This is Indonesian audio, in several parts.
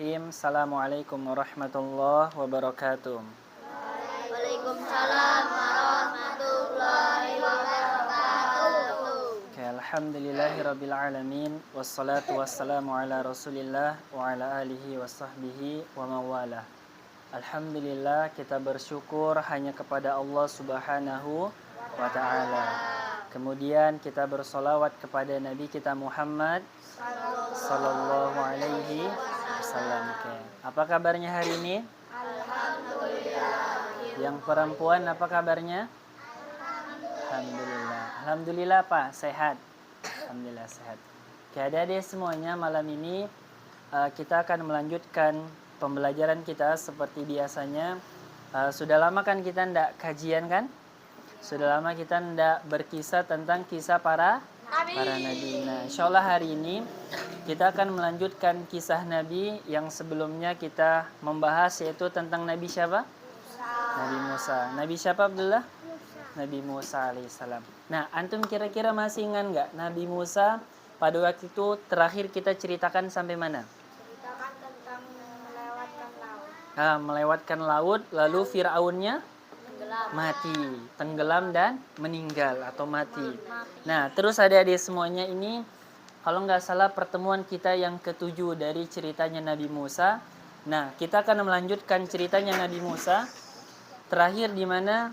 Bismillahirrahmanirrahim. Assalamualaikum warahmatullahi wabarakatuh. Waalaikumsalam warahmatullahi wabarakatuh. Alhamdulillahirabbil alamin wassalatu wassalamu ala Rasulillah wa ala alihi wasahbihi wa mawalah. Alhamdulillah, kita bersyukur hanya kepada Allah Subhanahu wa taala. Kemudian kita bersolawat kepada Nabi kita Muhammad sallallahu alaihi wasallam. Apa kabarnya hari ini? Alhamdulillah. Yang perempuan apa kabarnya? Alhamdulillah. Alhamdulillah Pak, sehat. Alhamdulillah sehat. Oke, adik-adik semuanya, malam ini kita akan melanjutkan pembelajaran kita seperti biasanya. Sudah lama kan kita ndak kajian kan? Sudah lama kita ndak berkisah tentang kisah para nabi. Nah, insyaallah hari ini kita akan melanjutkan kisah Nabi yang sebelumnya kita membahas, yaitu tentang Nabi siapa? Nabi Musa. Nabi siapa Abdullah? Nabi Musa alaihissalam. Nah, antum kira-kira masih ingat nggak Nabi Musa pada waktu itu terakhir kita ceritakan sampai mana? Ceritakan tentang melewatkan laut. Melewatkan laut, lalu Fir'aunnya Tenggelam. tenggelam dan meninggal atau mati. Nah, terus adik-adik semuanya, ini kalau nggak salah pertemuan kita yang ketujuh dari ceritanya Nabi Musa. Nah, kita akan melanjutkan ceritanya Nabi Musa. Terakhir di mana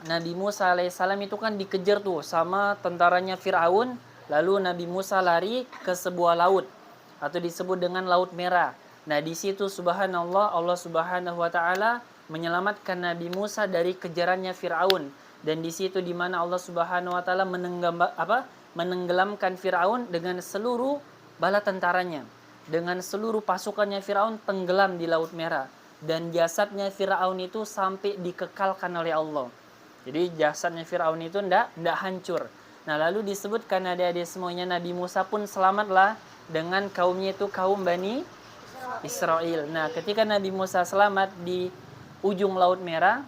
Nabi Musa alaihissalam itu kan dikejar tuh sama tentaranya Fir'aun. Lalu Nabi Musa lari ke sebuah laut atau disebut dengan Laut Merah. Nah, di situ subhanallah, Allah Subhanahu wa taala menyelamatkan Nabi Musa dari kejarannya Fir'aun. Dan di situ di mana Allah Subhanahu wa taala menenggelamkan Fir'aun dengan seluruh bala tentaranya. Dengan seluruh pasukannya Fir'aun tenggelam di Laut Merah. Dan jasadnya Fir'aun itu sampai dikekalkan oleh Allah. Jadi jasadnya Fir'aun itu ndak hancur. Nah, lalu disebutkan adik-adik semuanya, Nabi Musa pun selamatlah dengan kaumnya itu kaum Bani Israel. Nah, ketika Nabi Musa selamat di ujung Laut Merah,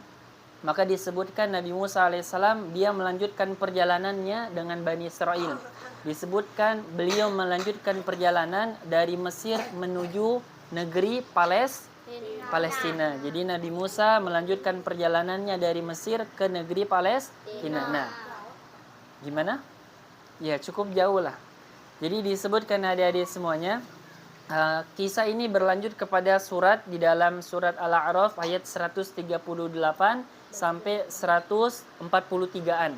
maka disebutkan Nabi Musa alaihissalam dia melanjutkan perjalanannya dengan Bani Israel. Disebutkan beliau melanjutkan perjalanan dari Mesir menuju negeri Palestina. Jadi Nabi Musa melanjutkan perjalanannya dari Mesir ke negeri Palestina. Nah, gimana? Ya, cukup jauh lah. Jadi disebutkan adik-adik semuanya, kisah ini berlanjut kepada surat di dalam surat Al-A'raf ayat 138 sampai 143-an.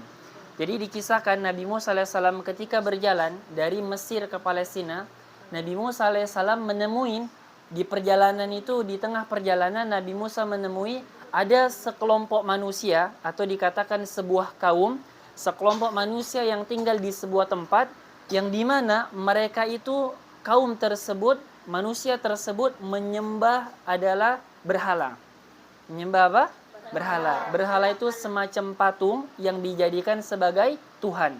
Jadi dikisahkan Nabi Musa alaihissalam ketika berjalan dari Mesir ke Palestina, Nabi Musa alaihissalam menemui di perjalanan itu, di tengah perjalanan Nabi Musa menemui ada sekelompok manusia atau dikatakan sebuah kaum, sekelompok manusia yang tinggal di sebuah tempat yang dimana mereka itu kaum tersebut, manusia tersebut menyembah adalah berhala. Menyembah apa? Berhala. Berhala itu semacam patung yang dijadikan sebagai Tuhan.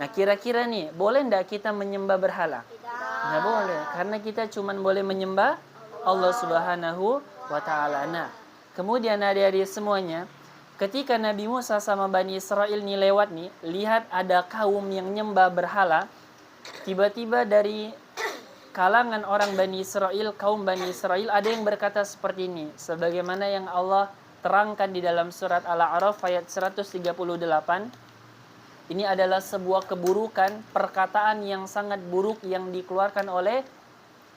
Nah, kira-kira nih, boleh enggak kita menyembah berhala? Nggak boleh, karena kita cuma boleh menyembah Allah Subhanahu wa taala. Nah, kemudian adik-adik semuanya, ketika Nabi Musa sama Bani Israel nih lewat nih, lihat ada kaum yang nyembah berhala. Tiba-tiba dari kalangan orang Bani Israel, kaum Bani Israel, ada yang berkata seperti ini, sebagaimana yang Allah terangkan di dalam surat Al-A'raf ayat 138. Ini adalah sebuah keburukan, perkataan yang sangat buruk yang dikeluarkan oleh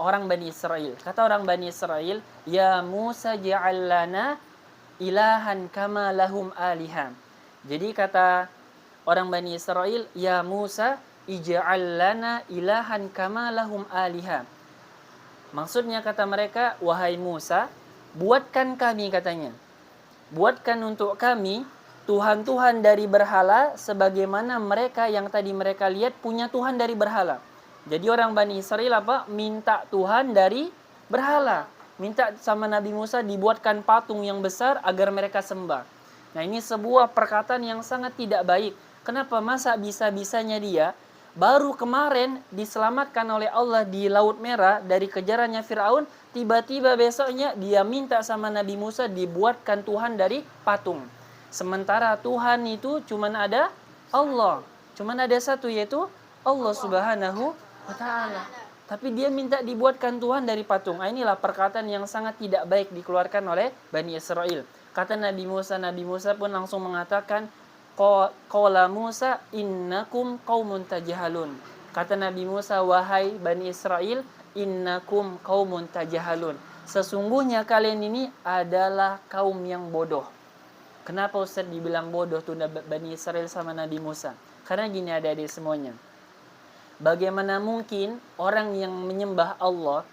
orang Bani Israel. Kata orang Bani Israel, "Ya Musa ja'al lana ilahan kama lahum alihah." Jadi kata orang Bani Israel, "Ya Musa ij'al lana ilahan kama lahum alihah." Maksudnya kata mereka, wahai Musa, buatkan kami, katanya, buatkan untuk kami Tuhan-Tuhan dari berhala sebagaimana mereka yang tadi mereka lihat punya Tuhan dari berhala. Jadi orang Bani Israel minta Tuhan dari berhala. Minta sama Nabi Musa dibuatkan patung yang besar agar mereka sembah. Nah, ini sebuah perkataan yang sangat tidak baik. Kenapa? Masa bisa-bisanya dia baru kemarin diselamatkan oleh Allah di Laut Merah dari kejarannya Fir'aun, tiba-tiba besoknya dia minta sama Nabi Musa dibuatkan Tuhan dari patung. Sementara Tuhan itu cuman ada Allah. Cuman ada satu, yaitu Allah Subhanahu wa ta'ala. tapi dia minta dibuatkan Tuhan dari patung. Inilah perkataan yang sangat tidak baik dikeluarkan oleh Bani Israel. Kata Nabi Musa pun langsung mengatakan, qala Musa innakum qaumun tajhalun. Kata Nabi Musa, wahai Bani Israel, innakum qaumun tajhalun. Sesungguhnya kalian ini adalah kaum yang bodoh. Kenapa Ustaz dibilang bodoh tuh Bani Israel sama Nabi Musa? Karena gini adik-adik semuanya. Bagaimana mungkin orang yang menyembah Allah,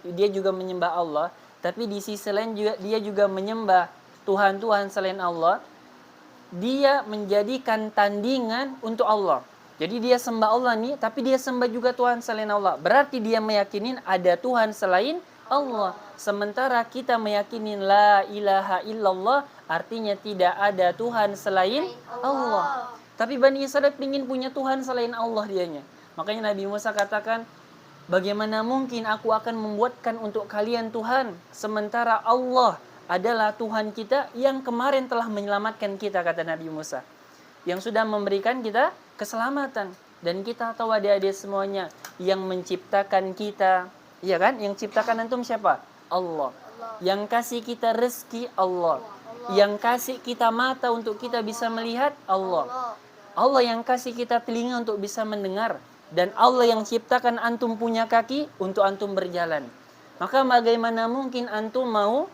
dia juga menyembah Allah, tapi di sisi lain juga dia juga menyembah Tuhan-Tuhan selain Allah, dia menjadikan tandingan untuk Allah. Jadi dia sembah Allah nih, tapi dia sembah juga Tuhan selain Allah. Berarti dia meyakinin ada Tuhan selain Allah. Sementara kita meyakinin la ilaha illallah, artinya tidak ada Tuhan selain Allah. Tapi Bani Israel ingin punya Tuhan selain Allah dianya. Makanya Nabi Musa katakan, bagaimana mungkin aku akan membuatkan untuk kalian Tuhan, sementara Allah adalah Tuhan kita yang kemarin telah menyelamatkan kita, kata Nabi Musa. Yang sudah memberikan kita keselamatan. Dan kita tahu adik-adik semuanya, yang menciptakan kita, ya kan? Yang ciptakan antum siapa? Allah. Yang kasih kita rezeki, Allah. Yang kasih kita mata untuk kita bisa melihat, Allah. Allah yang kasih kita telinga untuk bisa mendengar. Dan Allah yang ciptakan antum punya kaki untuk antum berjalan. Maka bagaimana mungkin antum mau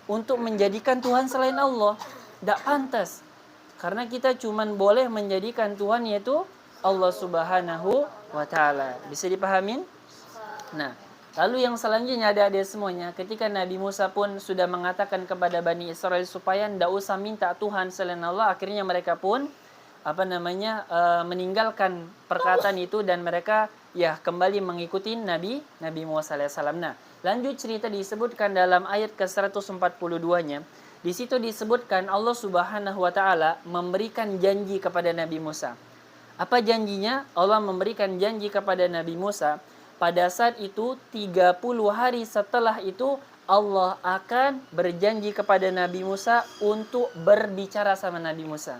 untuk menjadikan Tuhan selain Allah? Tidak pantas. Karena kita cuman boleh menjadikan Tuhan yaitu Allah Subhanahu wa Ta'ala. Bisa dipahamin? Nah, lalu yang selanjutnya ada semuanya, ketika Nabi Musa pun sudah mengatakan kepada Bani Israel supaya tidak usah minta Tuhan selain Allah, akhirnya mereka pun meninggalkan perkataan itu dan mereka kembali mengikuti Nabi Musa alaihissalam. Nah, lanjut cerita disebutkan dalam ayat ke-142-nya. Di situ disebutkan Allah Subhanahu wa Ta'ala memberikan janji kepada Nabi Musa. Apa janjinya? Allah memberikan janji kepada Nabi Musa. Pada saat itu 30 hari setelah itu Allah akan berjanji kepada Nabi Musa untuk berbicara sama Nabi Musa.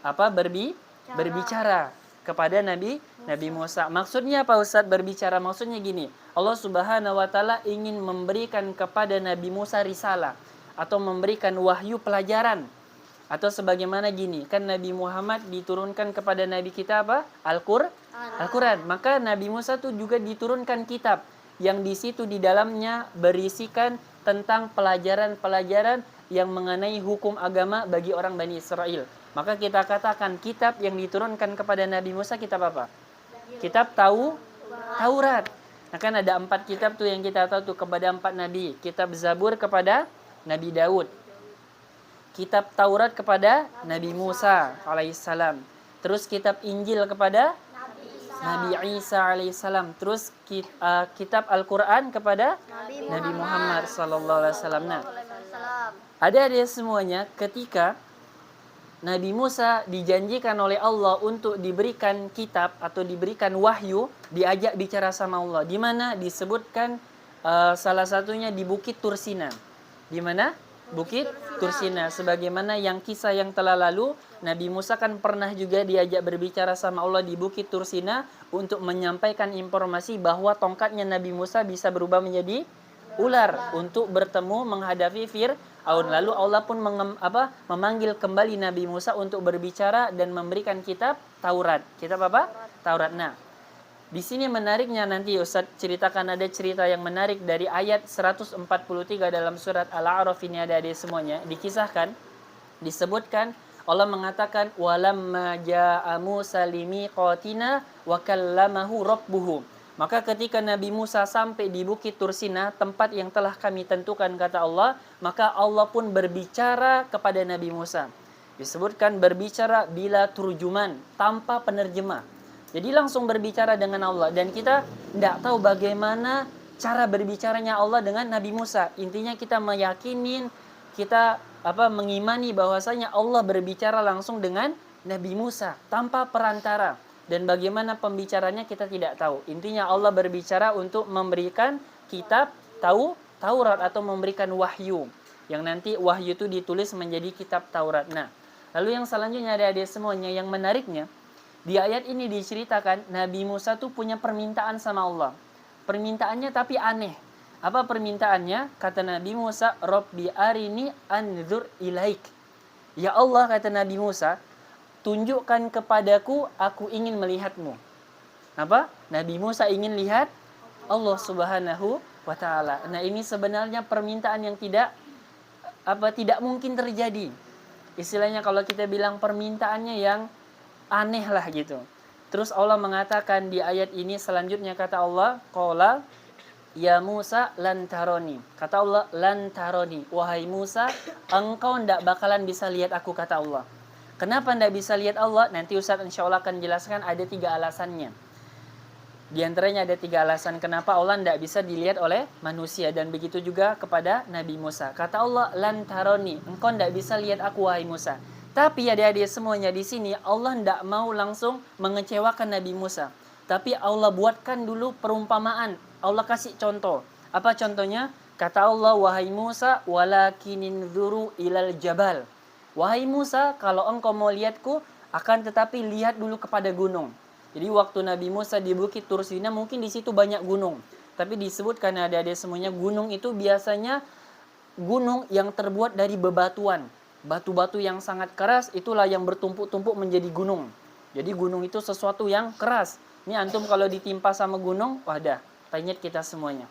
Apa? Berbicara kepada Nabi Musa. Maksudnya apa Ustaz berbicara? Maksudnya gini, Allah Subhanahu wa Ta'ala ingin memberikan kepada Nabi Musa risalah atau memberikan wahyu pelajaran. Atau sebagaimana gini, kan Nabi Muhammad diturunkan kepada Nabi kita apa? Al-Quran. Maka Nabi Musa itu juga diturunkan kitab yang di situ di dalamnya berisikan tentang pelajaran-pelajaran yang mengenai hukum agama bagi orang Bani Israel. Maka kita katakan kitab yang diturunkan kepada Nabi Musa kitab apa? Kitab Taurat. Nah kan ada 4 kitab tuh yang kita tahu tuh kepada 4 nabi. Kitab Zabur kepada Nabi Daud. Kitab Taurat kepada Nabi Musa alaihissalam. Terus kitab Injil kepada Nabi Isa alaihissalam. Terus kitab Al-Quran kepada Nabi Muhammad sallallahu alaihi wasallam. Nah, ada semuanya ketika Nabi Musa dijanjikan oleh Allah untuk diberikan kitab atau diberikan wahyu, diajak bicara sama Allah. Di mana disebutkan salah satunya di Bukit Tursina. Di mana? Bukit Tursina. Sebagaimana yang kisah yang telah lalu, Nabi Musa kan pernah juga diajak berbicara sama Allah di Bukit Tursina untuk menyampaikan informasi bahwa tongkatnya Nabi Musa bisa berubah menjadi ular untuk bertemu menghadapi Fir'aun. Lalu Allah pun memanggil kembali Nabi Musa untuk berbicara dan memberikan kitab Taurat. Kitab apa? Taurat. Nah, di sini menariknya nanti Ustaz ceritakan, ada cerita yang menarik dari ayat 143 dalam surat Al-A'raf ini ada semuanya. Dikisahkan, disebutkan Allah mengatakan walamma jaa Musa limiqatina wa kallamahu rabbuhu. Maka ketika Nabi Musa sampai di Bukit Tursina, tempat yang telah kami tentukan kata Allah, maka Allah pun berbicara kepada Nabi Musa. Disebutkan berbicara bila turjuman, tanpa penerjemah. Jadi langsung berbicara dengan Allah. Dan kita tidak tahu bagaimana cara berbicaranya Allah dengan Nabi Musa. Intinya kita meyakinin, kita mengimani bahwasanya Allah berbicara langsung dengan Nabi Musa tanpa perantara. Dan bagaimana pembicaranya kita tidak tahu. Intinya Allah berbicara untuk memberikan kitab Taurat atau memberikan wahyu. Yang nanti wahyu itu ditulis menjadi kitab Taurat. Nah, lalu yang selanjutnya ada semuanya yang menariknya. Di ayat ini diceritakan Nabi Musa tuh punya permintaan sama Allah. permintaannya tapi aneh. Apa permintaannya? Kata Nabi Musa, Rabbi arini anzur ilaik. Ya Allah, kata Nabi Musa, tunjukkan kepadaku, aku ingin melihatmu. Apa? Nabi Musa ingin lihat Allah Subhanahu wa taala. Nah, ini sebenarnya permintaan yang tidak mungkin terjadi. Istilahnya kalau kita bilang permintaannya yang aneh lah gitu. Terus Allah mengatakan di ayat ini selanjutnya, kata Allah, qala ya Musa lan taroni. Kata Allah, lan taroni. Wahai Musa, engkau ndak bakalan bisa lihat aku, kata Allah. Kenapa ndak bisa lihat Allah? Nanti Ustaz insya Allah akan jelaskan, ada 3 alasannya. Di antaranya ada 3 alasan kenapa Allah ndak bisa dilihat oleh manusia. Dan begitu juga kepada Nabi Musa. Kata Allah, lan taroni. Engkau ndak bisa lihat aku, wahai Musa. Tapi adik-adik semuanya di sini, Allah ndak mau langsung mengecewakan Nabi Musa. Tapi Allah buatkan dulu perumpamaan. Allah kasih contoh. Apa contohnya? Kata Allah, wahai Musa, walakinin zuru ilal jabal. Wahai Musa, kalau engkau mau lihatku, akan tetapi lihat dulu kepada gunung. Jadi waktu Nabi Musa di Bukit Tur Sina, mungkin di situ banyak gunung. Tapi disebutkan adik-adik semuanya, gunung itu biasanya gunung yang terbuat dari bebatuan. Batu-batu yang sangat keras, itulah yang bertumpuk-tumpuk menjadi gunung. Jadi gunung itu sesuatu yang keras. Ini antum kalau ditimpa sama gunung, wadah, tanyet kita semuanya.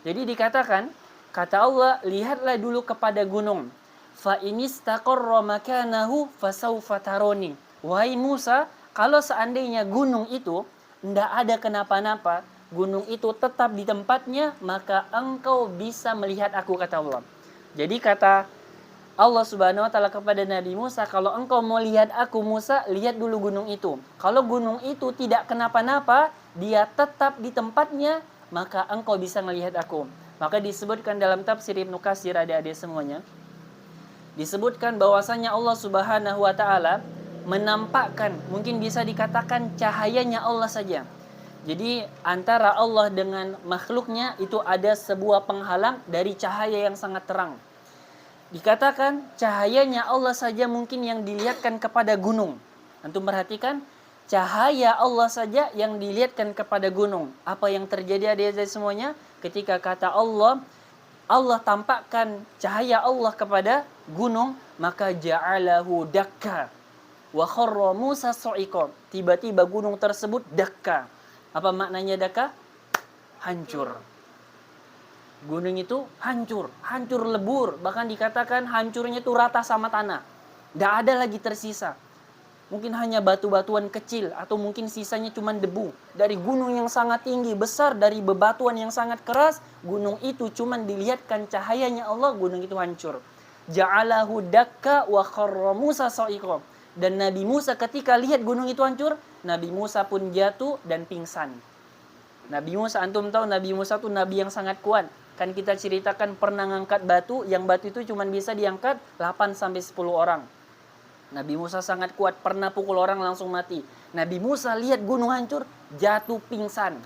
Jadi dikatakan, kata Allah, lihatlah dulu kepada gunung. Fa inistaqarra makanahu fasawfa taroni. Wahai Musa, kalau seandainya gunung itu tidak ada kenapa-napa, gunung itu tetap di tempatnya, maka engkau bisa melihat aku, kata Allah. Jadi kata Allah Subhanahu wa taala kepada Nabi Musa, kalau engkau mau lihat aku Musa, lihat dulu gunung itu. Kalau gunung itu tidak kenapa-napa, dia tetap di tempatnya, maka engkau bisa melihat aku. Maka disebutkan dalam tafsir Ibnu Katsir, adik-adik semuanya, disebutkan bahwasanya Allah Subhanahu wa taala menampakkan, mungkin bisa dikatakan cahayanya Allah saja. Jadi antara Allah dengan makhluknya itu ada sebuah penghalang dari cahaya yang sangat terang. Dikatakan cahayanya Allah saja mungkin yang dilihatkan kepada gunung. Antum perhatikan, cahaya Allah saja yang dilihatkan kepada gunung. Apa yang terjadi adik-adik semuanya? Ketika kata Allah, Allah tampakkan cahaya Allah kepada gunung, maka ja'alahu dakka wa kharra Musa sa'iqa. Tiba-tiba gunung tersebut dakka. Apa maknanya dakka? Hancur. Gunung itu hancur lebur. Bahkan dikatakan hancurnya itu rata sama tanah. Tidak ada lagi tersisa. Mungkin hanya batu-batuan kecil, atau mungkin sisanya cuma debu. Dari gunung yang sangat tinggi, besar, dari bebatuan yang sangat keras, gunung itu cuma dilihatkan cahayanya Allah, gunung itu hancur. Ja'alahu dakka wa kharra Musa sa'iqa. Dan Nabi Musa ketika lihat gunung itu hancur, Nabi Musa pun jatuh dan pingsan. Nabi Musa, antum tahu Nabi Musa itu nabi yang sangat kuat. Kan kita ceritakan pernah ngangkat batu, yang batu itu cuma bisa diangkat 8-10 orang. Nabi Musa sangat kuat, pernah pukul orang langsung mati. Nabi Musa lihat gunung hancur, jatuh pingsan.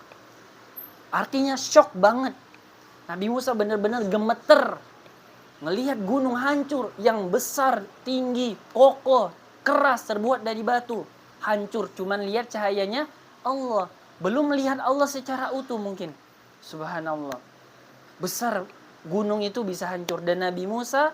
Artinya shock banget. Nabi Musa benar-benar gemeter. Ngelihat gunung hancur yang besar, tinggi, kokoh, keras, terbuat dari batu. Hancur, cuman lihat cahayanya Allah. Belum melihat Allah secara utuh mungkin. Subhanallah. Besar gunung itu bisa hancur. Dan Nabi Musa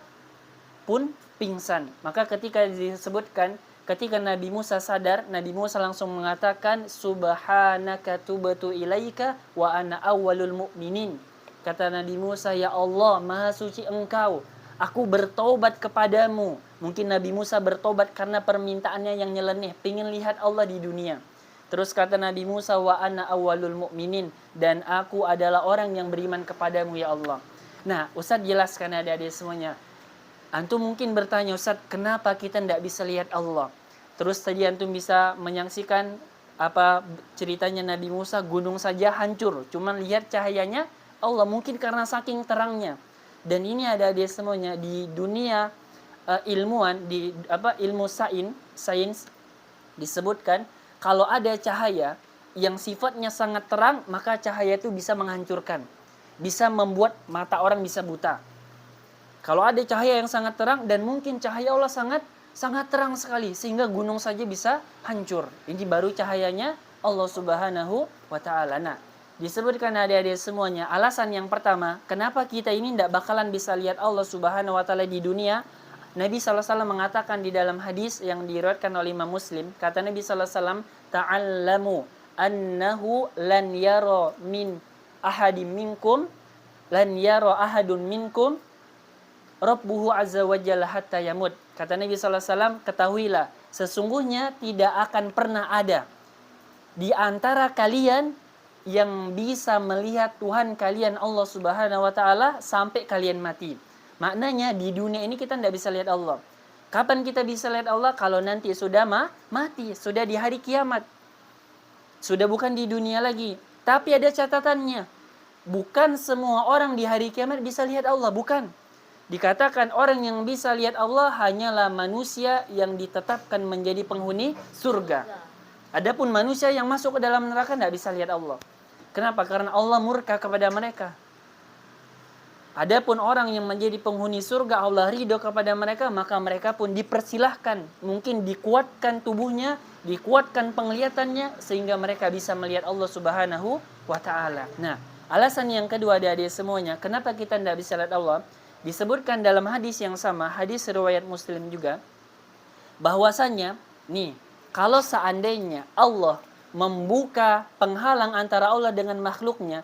pun pingsan. Maka ketika disebutkan, ketika Nabi Musa sadar, Nabi Musa langsung mengatakan, Subhanaka tubtu ilaika wa ana awwalul mu'minin. Kata Nabi Musa, ya Allah, maha suci engkau, aku bertobat kepadamu. Mungkin Nabi Musa bertobat karena permintaannya yang nyeleneh, pengen lihat Allah di dunia. Terus kata Nabi Musa, wa ana awwalul mu'minin, dan aku adalah orang yang beriman kepadamu ya Allah. Nah, Ustaz jelaskan adik-adik semuanya. Antum mungkin bertanya, Ustaz, kenapa kita tidak bisa lihat Allah? Terus tadi antum bisa menyaksikan apa ceritanya Nabi Musa, gunung saja hancur, cuman lihat cahayanya Allah, mungkin karena saking terangnya. Dan ini ada adik semuanya di dunia ilmuwan, di ilmu sains disebutkan, kalau ada cahaya yang sifatnya sangat terang, maka cahaya itu bisa menghancurkan. Bisa membuat mata orang bisa buta. Kalau ada cahaya yang sangat terang, dan mungkin cahaya Allah sangat terang sekali, sehingga gunung saja bisa hancur. Ini baru cahayanya Allah Subhanahu wa ta'ala. Nah, Disebutkan adik-adik semuanya, alasan yang pertama, kenapa kita ini tidak bakalan bisa lihat Allah Subhanahu wa taala di dunia? Nabi SAW mengatakan di dalam hadis yang diriwayatkan oleh Imam Muslim, kata Nabi SAW, ta'allamu annahu lan yara min ahadin minkum lan yara ahadun minkum rabbuhu azza wa jalla hatta yamut. Kata Nabi SAW, ketahuilah, sesungguhnya tidak akan pernah ada di antara kalian yang bisa melihat Tuhan kalian Allah Subhanahu wa taala sampai kalian mati. Maknanya di dunia ini kita tidak bisa lihat Allah. Kapan kita bisa lihat Allah? Kalau nanti sudah mati, sudah di hari kiamat. Sudah bukan di dunia lagi. Tapi ada catatannya. Bukan semua orang di hari kiamat bisa lihat Allah, bukan. Dikatakan orang yang bisa lihat Allah hanyalah manusia yang ditetapkan menjadi penghuni surga. Adapun manusia yang masuk ke dalam neraka tidak bisa lihat Allah. Kenapa? Karena Allah murka kepada mereka. Adapun orang yang menjadi penghuni surga, Allah ridho kepada mereka, maka mereka pun dipersilahkan, mungkin dikuatkan tubuhnya, dikuatkan penglihatannya, sehingga mereka bisa melihat Allah Subhanahu wa ta'ala. Nah, alasan yang kedua adik-adik semuanya, kenapa kita tidak bisa lihat Allah? Disebutkan dalam hadis yang sama, hadis riwayat Muslim juga, bahwasannya, nih, kalau seandainya Allah membuka penghalang antara Allah dengan makhluknya,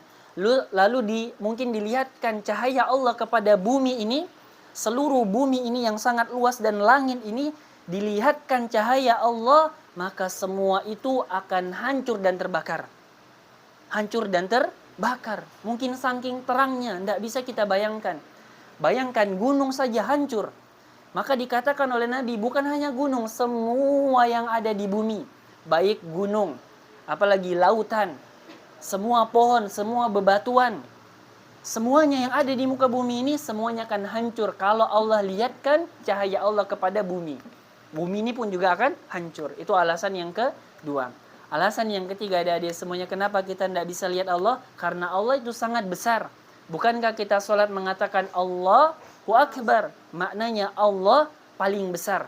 lalu mungkin dilihatkan cahaya Allah kepada bumi ini, seluruh bumi ini yang sangat luas dan langit ini dilihatkan cahaya Allah, maka semua itu akan hancur dan terbakar. Hancur dan terbakar. Mungkin saking terangnya, tidak bisa kita bayangkan. Bayangkan gunung saja hancur. Maka dikatakan oleh Nabi, bukan hanya gunung, semua yang ada di bumi. Baik gunung, apalagi lautan, semua pohon, semua bebatuan. Semuanya yang ada di muka bumi ini, semuanya akan hancur kalau Allah lihatkan cahaya Allah kepada bumi. Bumi ini pun juga akan hancur. Itu alasan yang kedua. Alasan yang ketiga, adik-adik semuanya, kenapa kita tidak bisa lihat Allah? Karena Allah itu sangat besar. Bukankah kita sholat mengatakan Allahu Akbar? Maknanya Allah paling besar.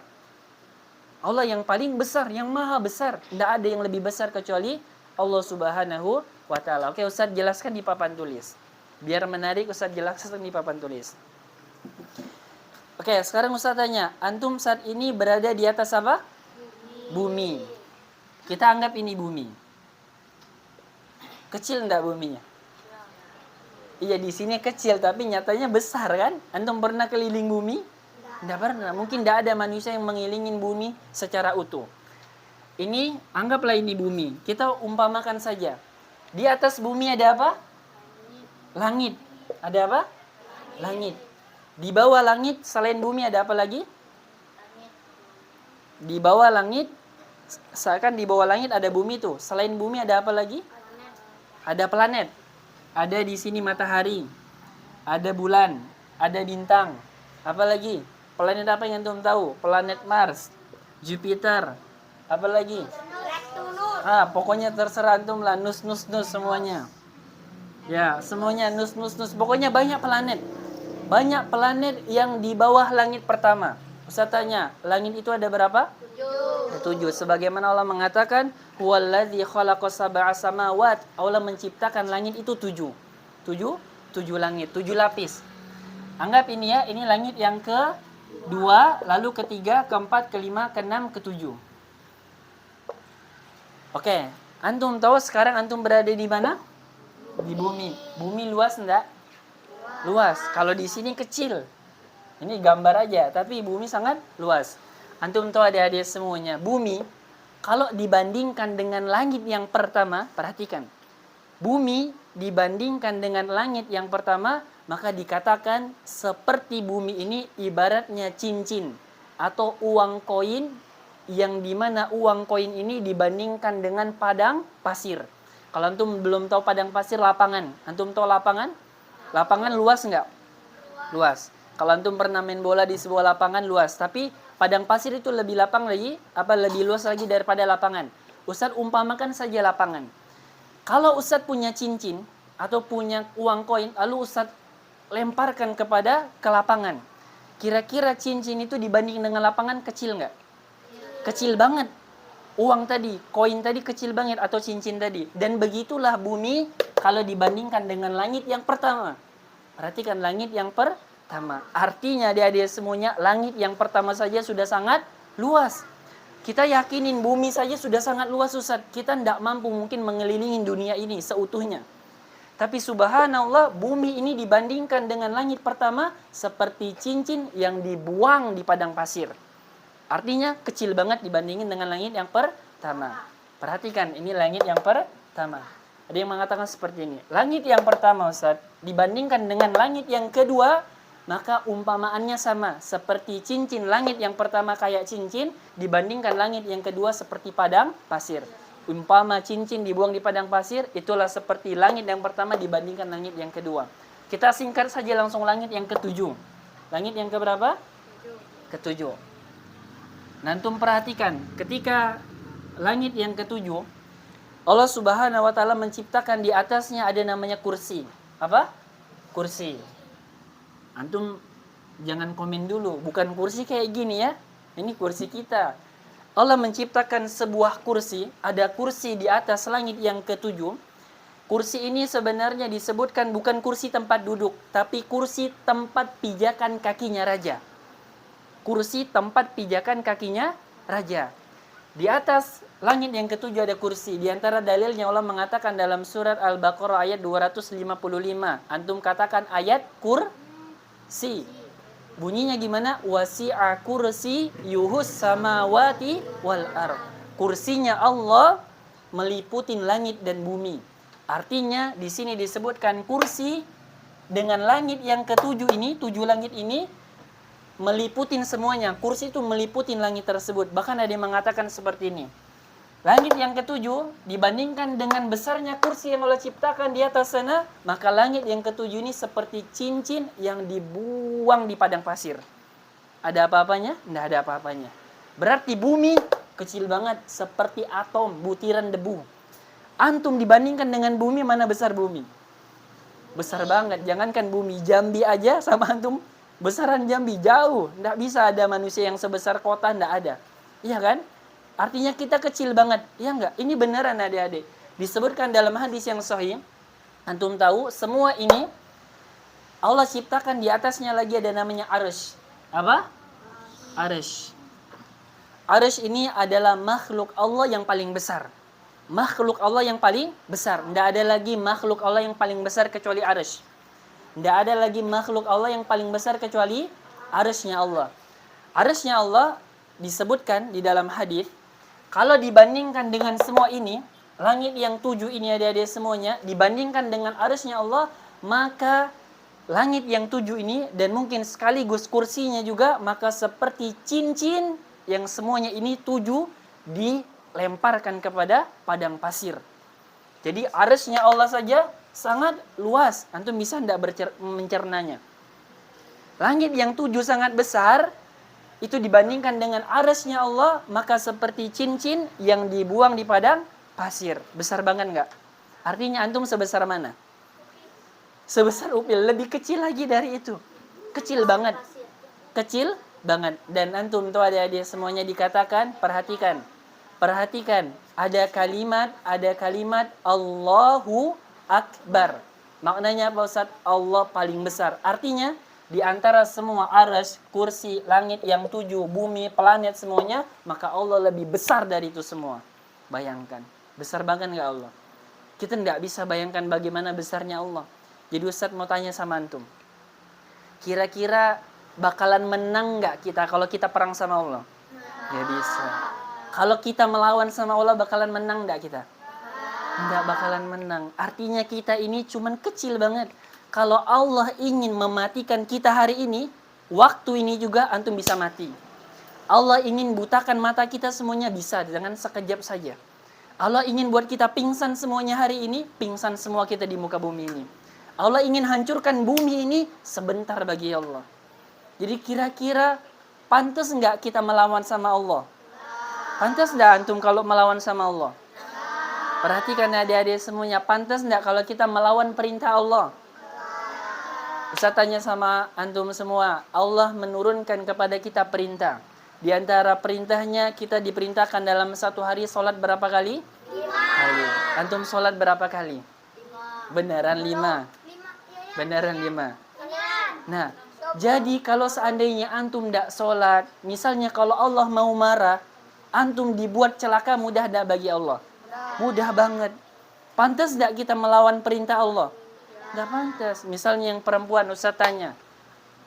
Allah yang paling besar, yang maha besar. Tidak ada yang lebih besar kecuali Allah Subhanahu wa ta'ala. Oke, Ustaz jelaskan di papan tulis. Biar menarik, Ustaz jelaskan di papan tulis. Oke, sekarang Ustaz tanya, antum saat ini berada di atas apa? Bumi. Kita anggap ini bumi. Kecil enggak buminya? Iya, di sini kecil tapi nyatanya besar kan? Antum pernah keliling bumi? Tidak pernah. Mungkin tidak ada manusia yang mengilingin bumi secara utuh. Ini anggaplah ini bumi. Kita umpamakan saja. Di atas bumi ada apa? Langit. Ada apa? Langit. Di bawah langit selain bumi ada apa lagi? Di bawah langit, seakan di bawah langit ada bumi tuh. Selain bumi ada apa lagi? Ada planet. Ada di sini matahari, ada bulan, ada bintang. Apa lagi? Planet apa yang antum tahu? Planet Mars, Jupiter. Apa lagi? Pokoknya terserah antum lah, nus semuanya. Ya, semuanya nus. Pokoknya banyak planet. Banyak planet yang di bawah langit pertama. Ustaz tanya, langit itu ada berapa? 7. Sebagaimana Allah mengatakan, huwallazi khalaqa sab'a samawat. Allah menciptakan langit itu 7. 7 langit, 7 lapis. Anggap ini ya, ini langit yang ke-2, lalu ke-3, ke-4, ke-5, ke-6, ke-7. Oke, antum tahu sekarang antum berada di mana? Di bumi. Bumi luas enggak? Luas. Kalau di sini kecil. Ini gambar aja, tapi bumi sangat luas. Antum tahu adik-adik semuanya, bumi kalau dibandingkan dengan langit yang pertama, perhatikan. Bumi dibandingkan dengan langit yang pertama, maka dikatakan seperti bumi ini ibaratnya cincin atau uang koin, yang dimana uang koin ini dibandingkan dengan padang pasir. Kalau antum belum tahu padang pasir, lapangan. Antum tahu lapangan? Lapangan luas enggak? Luas. Kalau antum pernah main bola di sebuah lapangan, luas. Tapi padang pasir itu lebih lapang lagi, lebih luas lagi daripada lapangan. Ustaz umpamakan saja lapangan. Kalau Ustaz punya cincin atau punya uang koin, lalu Ustaz lemparkan ke lapangan. Kira-kira cincin itu dibanding dengan lapangan kecil nggak? Kecil banget. uang tadi, koin tadi kecil banget atau cincin tadi. Dan begitulah bumi kalau dibandingkan dengan langit yang pertama. Perhatikan langit yang pertama. Artinya adik-adik semuanya, langit yang pertama saja sudah sangat luas. Kita yakinin bumi saja sudah sangat luas, Ustaz. Kita tidak mampu mungkin mengelilingi dunia ini seutuhnya. Tapi subhanallah, bumi ini dibandingkan dengan langit pertama seperti cincin yang dibuang di padang pasir. Artinya kecil banget dibandingin dengan langit yang pertama. Perhatikan, ini langit yang pertama. Ada yang mengatakan seperti ini. Langit yang pertama, Ustaz, dibandingkan dengan langit yang kedua, maka umpamaannya sama. Seperti cincin, langit yang pertama kayak cincin, dibandingkan langit yang kedua seperti padang pasir. Umpama cincin dibuang di padang pasir, itulah seperti langit yang pertama dibandingkan langit yang kedua. Kita singkat saja langsung langit yang ketujuh. Langit yang keberapa? Ketujuh. Nantum perhatikan, ketika langit yang ketujuh, Allah Subhanahu wa taala menciptakan di atasnya ada namanya kursi. Apa? Kursi. Antum jangan komen dulu, bukan kursi kayak gini ya. Ini kursi kita. Allah menciptakan sebuah kursi, ada kursi di atas langit yang ketujuh. Kursi ini sebenarnya disebutkan bukan kursi tempat duduk, tapi kursi tempat pijakan kakinya raja. Kursi tempat pijakan kakinya raja. Di atas langit yang ketujuh ada kursi. Di antara dalilnya Allah mengatakan dalam surat Al-Baqarah ayat 255. Antum katakan ayat kursi. Bunyinya gimana? Wasi'a kursi yuhus samawati wal ard. Kursinya Allah meliputin langit dan bumi. Artinya di sini disebutkan kursi dengan langit yang ketujuh ini, 7 langit ini meliputin semuanya. Kursi itu meliputin langit tersebut. Bahkan ada yang mengatakan seperti ini. Langit yang ketujuh dibandingkan dengan besarnya kursi yang Allah ciptakan di atas sana, maka langit yang ketujuh ini seperti cincin yang dibuang di padang pasir. Ada apa-apanya? Tidak ada apa-apanya. Berarti bumi kecil banget, seperti atom, butiran debu. Antum dibandingkan dengan bumi, mana besar bumi? Besar banget. Jangankan bumi, Jambi aja sama antum besaran Jambi jauh. Tidak bisa ada manusia yang sebesar kota, tidak ada. Iya kan? Artinya kita kecil banget. Iya enggak? Ini beneran adik-adik. Disebutkan dalam hadis yang sahih. Antum tahu, semua ini Allah ciptakan di atasnya lagi ada namanya arsy. Apa? Arsy. Arsy ini adalah makhluk Allah yang paling besar. Makhluk Allah yang paling besar. Tidak ada lagi makhluk Allah yang paling besar kecuali arsy. Tidak ada lagi makhluk Allah yang paling besar kecuali arsy-nya Allah. Arsy-nya Allah disebutkan di dalam hadis, kalau dibandingkan dengan semua ini, langit yang 7 ini ada semuanya, dibandingkan dengan arsy-nya Allah, maka langit yang 7 ini, dan mungkin sekaligus kursinya juga, maka seperti cincin yang semuanya ini 7 dilemparkan kepada padang pasir. Jadi arsy-nya Allah saja sangat luas. Antum bisa tidak mencernanya. Langit yang 7 sangat besar, itu dibandingkan dengan arsy-nya Allah, maka seperti cincin yang dibuang di padang pasir. Besar banget enggak? Artinya antum sebesar mana? Sebesar upil, lebih kecil lagi dari itu. Kecil banget. Kecil banget. Dan antum tuh adik-adik semuanya dikatakan, perhatikan. Perhatikan, ada kalimat Allahu Akbar. Maknanya apa Ustaz? Allah paling besar. Artinya di antara semua arsy, kursi, langit yang 7, bumi, planet semuanya, maka Allah lebih besar dari itu semua. Bayangkan, besar banget nggak Allah? Kita nggak bisa bayangkan bagaimana besarnya Allah. Jadi Ustaz mau tanya sama antum, kira-kira bakalan menang nggak kita kalau kita perang sama Allah? Nggak bisa. Kalau kita melawan sama Allah bakalan menang nggak kita? Nggak bakalan menang. Artinya kita ini cuman kecil banget. Kalau Allah ingin mematikan kita hari ini, waktu ini juga antum bisa mati. Allah ingin butakan mata kita semuanya bisa, dengan sekejap saja. Allah ingin buat kita pingsan semuanya hari ini, pingsan semua kita di muka bumi ini. Allah ingin hancurkan bumi ini sebentar bagi Allah. Jadi kira-kira pantas nggak kita melawan sama Allah? Pantas nggak antum kalau melawan sama Allah? Perhatikan adik-adik semuanya, pantas nggak kalau kita melawan perintah Allah? Ustaz tanya sama antum semua, Allah menurunkan kepada kita perintah. Di antara perintahnya kita diperintahkan dalam satu hari sholat berapa kali? 5. Kali. Antum sholat berapa kali? 5. Beneran 5. 5. Iya, ya. Beneran 5. Iya. Nah, jadi kalau seandainya antum tidak sholat, misalnya kalau Allah mau marah, antum dibuat celaka, mudah tidak bagi Allah? Mudah banget. Pantas tidak kita melawan perintah Allah? Tidak pantas. Misalnya yang perempuan, Ustaz tanya.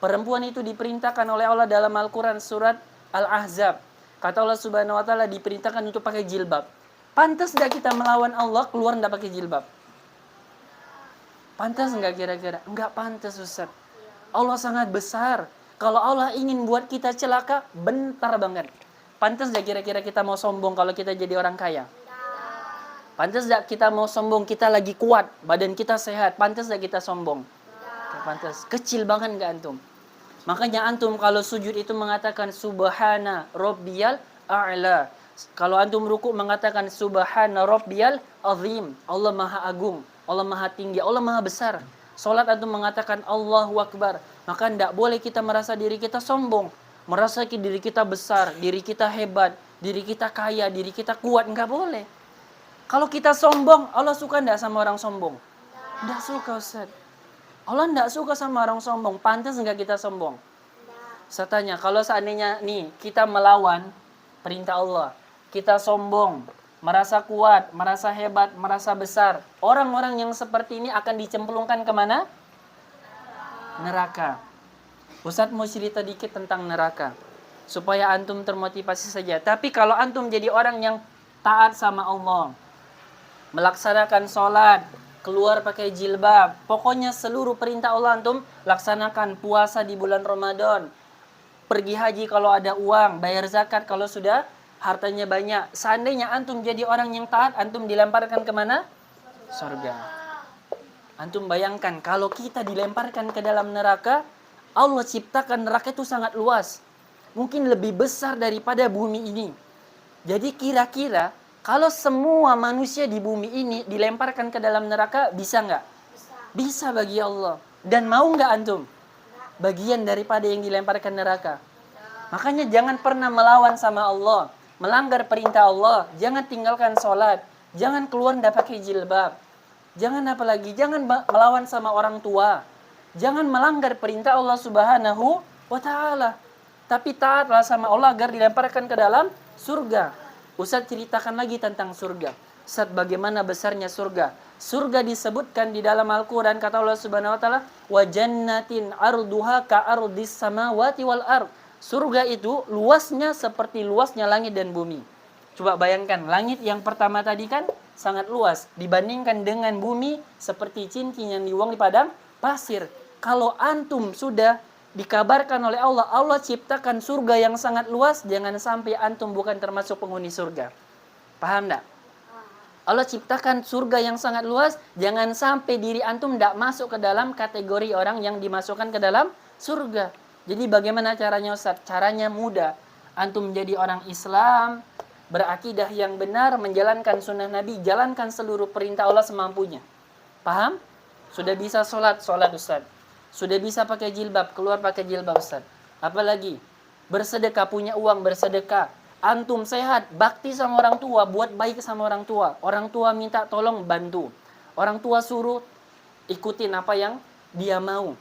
Perempuan itu diperintahkan oleh Allah dalam Al-Quran surat Al-Ahzab. Kata Allah Subhanahu wa Ta'ala diperintahkan untuk pakai jilbab. Pantas tidak kita melawan Allah keluar tidak pakai jilbab? Pantas enggak kira-kira? Enggak pantas, Ustaz. Allah sangat besar. Kalau Allah ingin buat kita celaka, bentar banget. Pantas enggak kira-kira kita mau sombong kalau kita jadi orang kaya? Pantas enggak kita mau sombong kita lagi kuat, badan kita sehat? Pantas enggak kita sombong? Enggak pantas. Kecil banget enggak antum? Makanya antum kalau sujud itu mengatakan subhana rabbiyal a'la. Kalau antum ruku mengatakan subhana rabbiyal azim. Allah Maha Agung, Allah Maha Tinggi, Allah Maha Besar. Salat antum mengatakan Allahu Akbar. Maka tidak boleh kita merasa diri kita sombong, merasa diri kita besar, diri kita hebat, diri kita kaya, diri kita kuat. Enggak boleh. Kalau kita sombong, Allah suka enggak sama orang sombong? Enggak suka, Ustaz. Allah enggak suka sama orang sombong. Pantas enggak kita sombong? Saya tanya, kalau seandainya nih kita melawan perintah Allah, kita sombong, merasa kuat, merasa hebat, merasa besar, orang-orang yang seperti ini akan dicemplungkan kemana? Neraka. Ustadz mau cerita dikit tentang neraka, supaya antum termotivasi saja. Tapi kalau antum jadi orang yang taat sama Allah, melaksanakan sholat, keluar pakai jilbab, pokoknya seluruh perintah Allah antum laksanakan. Puasa di bulan Ramadan, pergi haji kalau ada uang, bayar zakat kalau sudah hartanya banyak. Seandainya antum jadi orang yang taat, antum dilemparkan kemana? Surga. Antum bayangkan kalau kita dilemparkan ke dalam neraka, Allah ciptakan neraka itu sangat luas, mungkin lebih besar daripada bumi ini. Jadi kira-kira kalau semua manusia di bumi ini dilemparkan ke dalam neraka, bisa nggak? Bisa bagi Allah. Dan mau nggak antum bagian daripada yang dilemparkan neraka? Makanya jangan pernah melawan sama Allah, melanggar perintah Allah. Jangan tinggalkan sholat, jangan keluar nggak pakai jilbab, jangan apalagi, jangan melawan sama orang tua, jangan melanggar perintah Allah Subhanahu wa Ta'ala. Tapi taatlah sama Allah agar dilemparkan ke dalam surga. Ustaz ceritakan lagi tentang surga. Ustaz, bagaimana besarnya surga? Surga disebutkan di dalam Al-Quran, kata Allah Subhanahu wa Ta'ala, wa jannatin arduha ka ardis samawati wal ard. Surga itu luasnya seperti luasnya langit dan bumi. Coba bayangkan, langit yang pertama tadi kan sangat luas dibandingkan dengan bumi seperti cincin yang dibuang di padang pasir. Kalau antum sudah dikabarkan oleh Allah, Allah ciptakan surga yang sangat luas, jangan sampai antum bukan termasuk penghuni surga. Paham enggak? Allah ciptakan surga yang sangat luas, jangan sampai diri antum tidak masuk ke dalam kategori orang yang dimasukkan ke dalam surga. Jadi bagaimana caranya, Ustaz? Caranya mudah. Antum menjadi orang Islam, berakidah yang benar, menjalankan sunnah Nabi, jalankan seluruh perintah Allah semampunya. Paham? Sudah bisa sholat Ustaz. Sudah bisa pakai jilbab, keluar pakai jilbab, Ustaz. Apalagi? Bersedekah, punya uang, bersedekah. Antum sehat, bakti sama orang tua, buat baik sama orang tua. Orang tua minta tolong, bantu. Orang tua suruh, ikutin apa yang dia mau.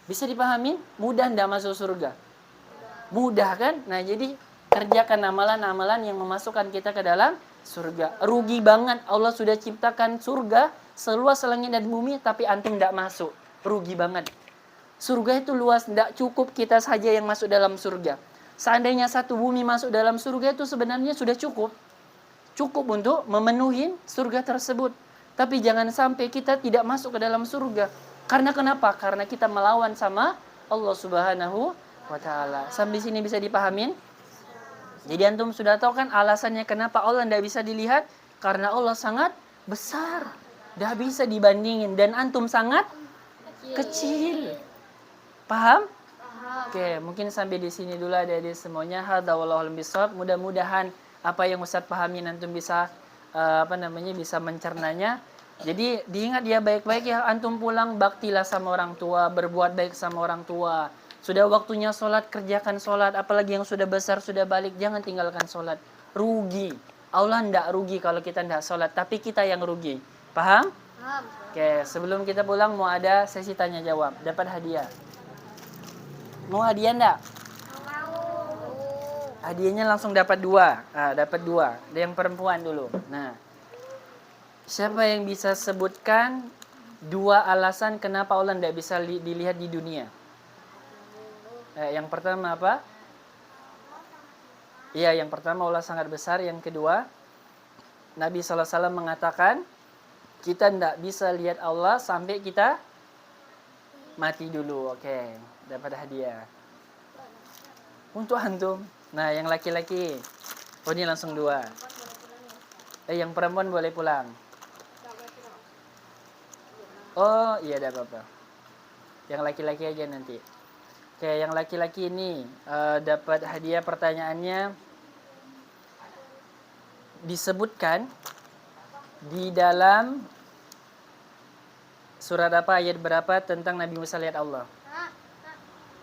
Bisa dipahamin? Mudah ndak masuk surga? Mudah kan? Nah jadi kerjakan amalan-amalan yang memasukkan kita ke dalam surga. Rugi banget, Allah sudah ciptakan surga seluas langit dan bumi, tapi antum ndak masuk. Rugi banget. Surga itu luas, ndak cukup kita saja yang masuk dalam surga. Seandainya satu bumi masuk dalam surga itu sebenarnya sudah cukup. Cukup untuk memenuhi surga tersebut. Tapi jangan sampai kita tidak masuk ke dalam surga. Karena kenapa? Karena kita melawan sama Allah Subhanahu wa Ta'ala. Sampai sini bisa dipahamin? Jadi antum sudah tahu kan alasannya kenapa Allah tidak bisa dilihat? Karena Allah sangat besar. Tidak bisa dibandingin. Dan antum sangat kecil. Paham? Oke, mungkin sampai di sini dulu adik-adik semuanya. Hadza wallahu a'lam bishawab. Mudah-mudahan apa yang Ustaz pahami antum bisa bisa mencernanya. Jadi diingat ya baik-baik ya, antum pulang baktilah sama orang tua, berbuat baik sama orang tua. Sudah waktunya sholat, kerjakan sholat. Apalagi yang sudah besar, sudah balik, jangan tinggalkan sholat. Rugi. Allah ndak rugi kalau kita ndak sholat, tapi kita yang rugi. Paham? Paham. Oke, sebelum kita pulang mau ada sesi tanya jawab. Dapat hadiah. Mau hadiah ndak? Mau. Hadiahnya langsung dapat 2. Dapat 2. Yang perempuan dulu. Nah, siapa yang bisa sebutkan 2 alasan kenapa Allah ndak bisa dilihat di dunia? Yang pertama apa? Iya, yang pertama Allah sangat besar. Yang kedua, Nabi SAW mengatakan kita tidak bisa lihat Allah sampai kita mati dulu. Oke, dapat hadiah. Untuk antum. Nah, yang laki-laki. Oh, ini langsung 2. Yang perempuan boleh pulang. Oh, iya, tidak apa-apa. Yang laki-laki aja nanti. Oke, yang laki-laki ini dapat hadiah. Pertanyaannya, disebutkan di dalam surat apa, ayat berapa tentang Nabi Musa lihat Allah?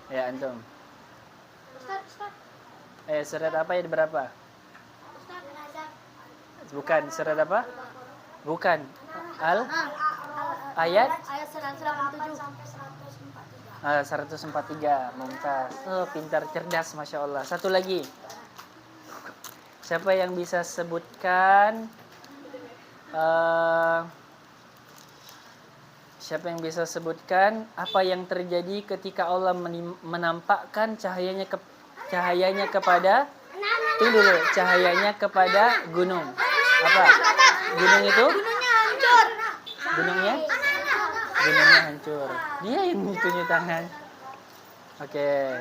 Ya, antum. Surat apa, ayat berapa? Bukan, surat apa? Bukan. Ayat? Ayat 187 sampai 143. Mumtaz. Oh, pintar, cerdas, Masya Allah. Satu lagi. Siapa yang bisa sebutkan apa yang terjadi ketika Allah menampakkan cahayanya kepada gunung? Apa? Gunung itu? Gunungnya hancur. Dia yang tunjuk tangan. Oke.